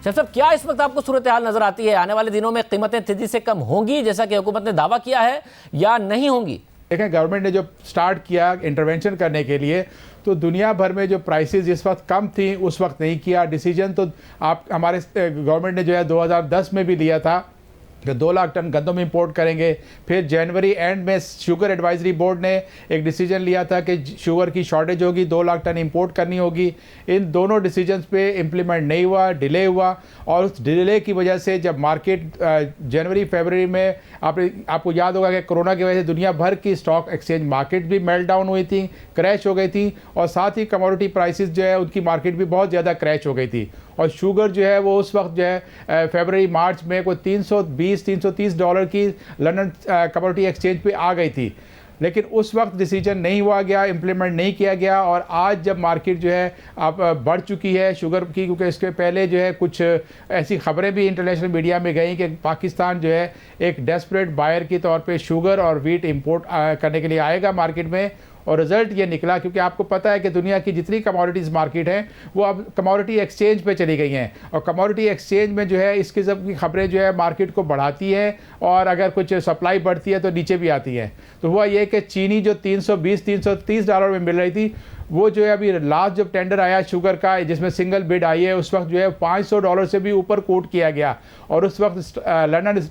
शेख साहब, क्या इस वक्त आपको सूरत हाल नजर आती है? आने वाले दिनों में कीमतें तेजी से कम होंगी जैसा कि हुकूमत ने दावा किया है, या नहीं होंगी? देखें, गवर्नमेंट ने जो स्टार्ट किया इंटरवेंशन करने के लिए, तो दुनिया भर में जो प्राइसेस जिस वक्त कम थी उस वक्त नहीं किया डिसीजन। तो आप हमारे गवर्नमेंट ने जो है 2010 में भी लिया था कि 2 लाख टन गंदम इंपोर्ट करेंगे। फिर जनवरी एंड में शुगर एडवाइजरी बोर्ड ने एक डिसीजन लिया था कि शुगर की शॉर्टेज होगी, 2 लाख टन इंपोर्ट करनी होगी। इन दोनों डिसीजंस पे इम्प्लीमेंट नहीं हुआ, डिले हुआ। और उस डिले की वजह से जब मार्केट जनवरी फरवरी में आपको याद होगा कि कोरोना की वजह से दुनिया भर की स्टॉक एक्सचेंज मार्केट भी मेल्ट डाउन हुई थी, क्रैश हो गई थी। और साथ ही कमोडिटी प्राइसेस जो है उनकी मार्केट भी बहुत ज़्यादा क्रैश हो गई थी। और शुगर जो है वो उस वक्त जो है फरवरी मार्च में कोई $320-330 की लंदन कमोडिटी एक्सचेंज पे आ गई थी। लेकिन उस वक्त डिसीजन नहीं हुआ गया, इम्प्लीमेंट नहीं किया गया। और आज जब मार्केट जो है अब बढ़ चुकी है शुगर की, क्योंकि इसके पहले जो है कुछ ऐसी खबरें भी इंटरनेशनल मीडिया में गई कि पाकिस्तान जो है एक डेस्परेट बायर के तौर पे शुगर और वीट इंपोर्ट करने के लिए आएगा मार्केट में। और रिज़ल्ट ये निकला, क्योंकि आपको पता है कि दुनिया की जितनी कमोडिटीज़ मार्केट हैं वो अब कमोडिटी एक्सचेंज पे चली गई हैं। और कमोडिटी एक्सचेंज में जो है इस किस्म की खबरें जो है मार्केट को बढ़ाती हैं, और अगर कुछ सप्लाई बढ़ती है तो नीचे भी आती है। तो हुआ ये कि चीनी जो $320-330 में मिल रही थी, वो जो है अभी लास्ट जब टेंडर आया शुगर का जिसमें सिंगल बिड आई है, उस वक्त जो है $500 से भी ऊपर कोट किया गया। और उस वक्त लंदन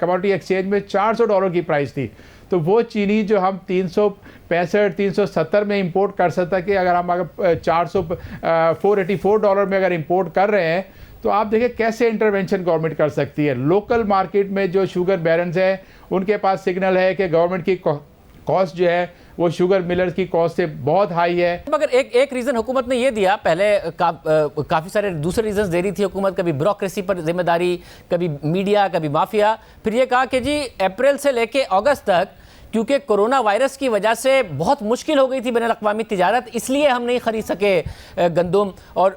कमोडिटी एक्सचेंज में $400 की प्राइस थी। तो वो चीनी जो हम 365-370 में इंपोर्ट कर सकता कि अगर हम $484 में अगर इंपोर्ट कर रहे हैं, तो आप देखिए कैसे इंटरवेंशन गवर्नमेंट कर सकती है। लोकल मार्केट में जो शुगर बैरन्स हैं उनके पास सिग्नल है कि गवर्नमेंट की कॉस्ट जो है वो शुगर मिलर्स की कॉस्ट से बहुत हाई है। मगर एक रीजन हुकूमत ने ये दिया, पहले काफ़ी सारे दूसरे रीजंस दे रही थी हुकूमत, कभी ब्यूरोक्रेसी पर जिम्मेदारी, कभी मीडिया, कभी माफिया। फिर ये कहा कि जी अप्रैल से लेके अगस्त तक क्योंकि कोरोना वायरस की वजह से बहुत मुश्किल हो गई थी बैनुल-अक़वामी तिजारत, इसलिए हम नहीं खरीद सके गंदम। और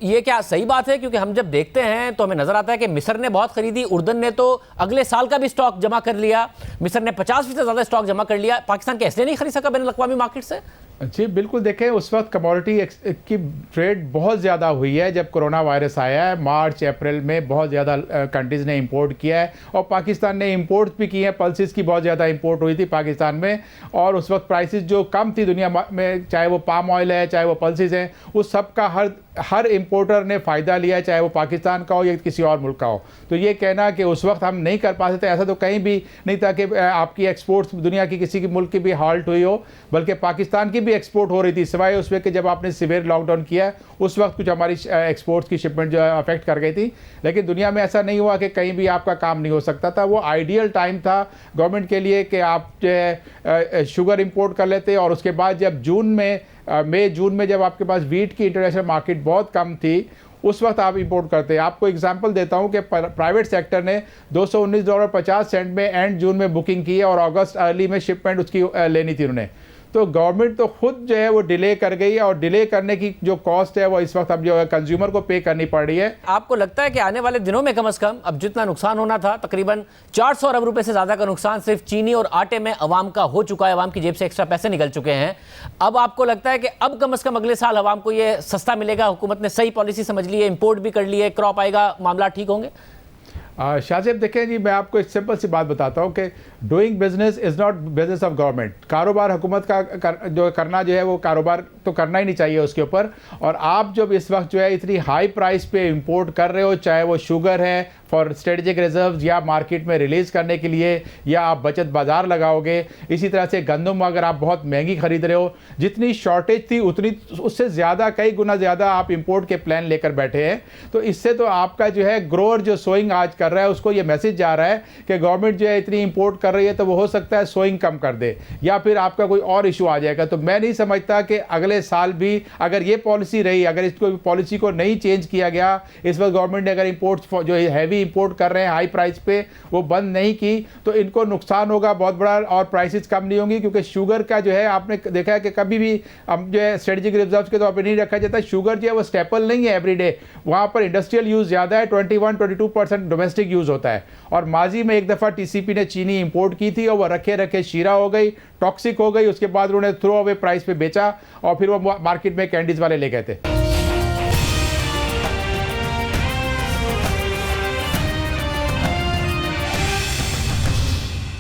ये क्या सही बात है? क्योंकि हम जब देखते हैं तो हमें नज़र आता है कि मिस्र ने बहुत खरीदी, उर्दन ने तो अगले साल का भी स्टॉक जमा कर लिया, मिस्र ने 50% ज़्यादा स्टॉक जमा कर लिया। पाकिस्तान के इसलिए नहीं खरीद सका बैनुल-अक़वामी मार्केट से? जी बिल्कुल, देखें उस वक्त कमोडिटी की ट्रेड बहुत ज़्यादा हुई है जब कोरोना वायरस आया है। मार्च अप्रैल में बहुत ज़्यादा कंट्रीज़ ने इंपोर्ट किया है, और पाकिस्तान ने इंपोर्ट भी की है। पल्सेस की बहुत ज़्यादा इंपोर्ट हुई थी पाकिस्तान में, और उस वक्त प्राइसेस जो कम थी दुनिया में, चाहे वो पाम ऑयल है, चाहे वो पल्सेस हैं, उस सब का हर इंपोर्टर ने फ़ायदा लिया, चाहे वो पाकिस्तान का हो या किसी और मुल्क का हो। तो ये कहना कि उस वक्त हम नहीं कर पाते थे, ऐसा तो कहीं भी नहीं था कि आपकी एक्सपोर्ट्स दुनिया की किसी की मुल्क की भी हाल्ट हुई हो, बल्कि पाकिस्तान की भी एक्सपोर्ट हो रही थी, सिवाय उसमें कि जब आपने सीवियर लॉकडाउन किया उस वक्त कुछ हमारी एक्सपोर्ट्स की शिपमेंट जो है अफेक्ट कर गई थी। लेकिन दुनिया में ऐसा नहीं हुआ कि कहीं भी आपका काम नहीं हो सकता था। वो आइडियल टाइम था गवर्नमेंट के लिए कि आप जो है शुगर इंपोर्ट कर लेते, और उसके बाद जब मई जून में जब आपके पास वीट की इंटरनेशनल मार्केट बहुत कम थी, उस वक्त आप इंपोर्ट करते हैं। आपको एग्जांपल देता हूं कि प्राइवेट सेक्टर ने $219.50 में एंड जून में बुकिंग की है, और अगस्त अर्ली में शिपमेंट उसकी लेनी थी उन्होंने। तो गवर्नमेंट तो खुद जो है वो डिले कर गई है, और डिले करने की जो कॉस्ट है वो इस वक्त अब जो है कंज्यूमर को पे करनी पड़ रही है। आपको लगता है कि आने वाले दिनों में कम से कम अब जितना नुकसान होना था, तकरीबन 400 अरब रुपए से ज़्यादा का नुकसान सिर्फ चीनी और आटे में अवाम का हो चुका है, अवाम की जेब से एक्स्ट्रा पैसे निकल चुके हैं। अब आपको लगता है कि अब कम से कम अगले साल अवाम को ये सस्ता मिलेगा, हुकूमत ने सही पॉलिसी समझ ली है, इंपोर्ट भी कर ली है, क्रॉप आएगा, मामला ठीक होंगे? शाहजेब देखें जी, मैं आपको एक सिंपल सी बात बताता हूँ कि doing business is not business of government. कारोबार हुकूमत का जो करना जो है वो कारोबार तो करना ही नहीं चाहिए उसके ऊपर। और आप जब इस वक्त जो है इतनी हाई प्राइस पे इंपोर्ट कर रहे हो, चाहे वो शुगर है फॉर स्ट्रेटेजिक रिजर्व्स या मार्केट में रिलीज़ करने के लिए, या आप बचत बाज़ार लगाओगे, इसी तरह से गंदम अगर आप बहुत महंगी ख़रीद रहे हो, जितनी शॉर्टेज थी उतनी उससे ज़्यादा कई गुना ज़्यादा आप इंपोर्ट के प्लान लेकर बैठे हैं। तो इससे तो आपका जो है ग्रोअर जो सोइंग आज कर रहा है उसको ये मैसेज जा रहा है कि गवर्नमेंट जो है इतनी इंपोर्ट कर रही है तो वो हो सकता है सोइंग कम कर दे, या फिर आपका कोई और इशू आ जाएगा। तो मैं नहीं समझता कि अगले साल भी अगर ये पॉलिसी रही, अगर इसको पॉलिसी को नहीं चेंज किया गया, इस वक्त गवर्नमेंट ने अगर इंपोर्ट जो हैवी इंपोर्ट कर रहे हैं हाई प्राइस पे वो बंद नहीं की, तो इनको नुकसान होगा बहुत बड़ा, और प्राइसेस कम नहीं होंगी। क्योंकि शुगर का जो है आपने देखा है कि कभी भी हम जो है स्ट्रेटेजिक रिजर्व्स के तौर पर नहीं रखा जाता। शुगर जो है वो स्टेपल नहीं है एवरीडे, वहाँ पर इंडस्ट्रियल यूज़ ज़्यादा है, 21-22% डोमेस्टिक यूज़ होता है। और माजी में एक दफ़ा टीसीपी ने चीनी इंपोर्ट की थी और वो रखे रखे शीरा हो गई, टॉक्सिक हो गई, उसके बाद उन्होंने थ्रो अवे प्राइस पे बेचा, और फिर वो मार्केट में कैंडीज़ वाले ले गए थे।